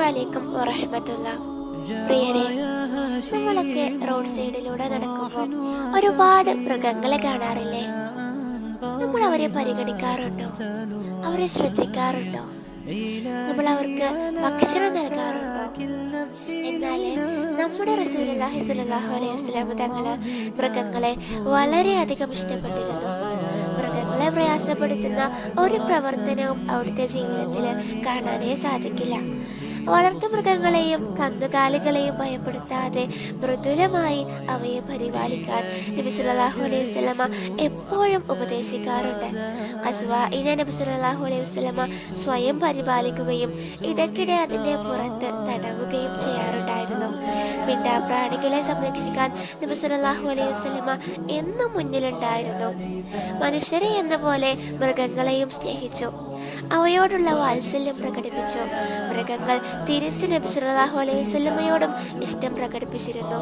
അലൈക്കും വറഹ്മത്തുള്ളാ. പ്രിയരെ, നമ്മളൊക്കെ റോഡ് സൈഡിലൂടെ നടക്കുമ്പോൾ ഒരുപാട് മൃഗങ്ങളെ കാണാറില്ലേ? നമ്മൾ അവരെ പരിഗണിക്കാറുണ്ടോ? അവരെ ശ്രദ്ധിക്കാറുണ്ടോ? നമ്മൾ അവർക്ക് ഭക്ഷണം നൽകാറുണ്ടോ? എന്നാൽ നമ്മുടെ റസൂലുള്ളാഹി സ്വല്ലല്ലാഹു അലൈഹി വസല്ലം തങ്ങൾ മൃഗങ്ങളെ വളരെയധികം ഇഷ്ടപ്പെട്ടിരുന്നു. മൃഗങ്ങളെ പ്രയാസപ്പെടുത്തുന്ന ഒരു പ്രവർത്തനവും അവിടുത്തെ ജീവിതത്തിൽ കാണാനേ സാധിക്കില്ല. വളർത്തുമൃഗങ്ങളെയും കന്നുകാലികളെയും ഭയപ്പെടുത്താതെ മൃദുലമായി അവയെ പരിപാലിക്കാൻ നബി സല്ലല്ലാഹു അലൈഹി വസല്ലമ എപ്പോഴും ഉപദേശിക്കാറുണ്ട്. ഖസ്വാഇനെ നബി സല്ലല്ലാഹു അലൈഹി വസല്ലമ സ്വയം പരിപാലിക്കുകയും ഇടയ്ക്കിടെ അതിൻ്റെ പുറത്ത് തടവുകയും ചെയ്യാറുണ്ടായിരുന്നു. മിണ്ടാപ്രാണികളെ സംരക്ഷിക്കാൻ നബി സല്ലല്ലാഹു അലൈഹി വസല്ലമ എന്നും മുന്നിലുണ്ടായിരുന്നു. മനുഷ്യരെ എന്ന പോലെ മൃഗങ്ങളെയും സ്നേഹിച്ചു, അവയോടുള്ള വാത്സല്യം പ്രകടിപ്പിച്ചു. മൃഗങ്ങൾ തിരിച്ച് നബി സല്ലല്ലാഹു അലൈഹി വസല്ലമയോടും ഇഷ്ടം പ്രകടിപ്പിച്ചിരുന്നു.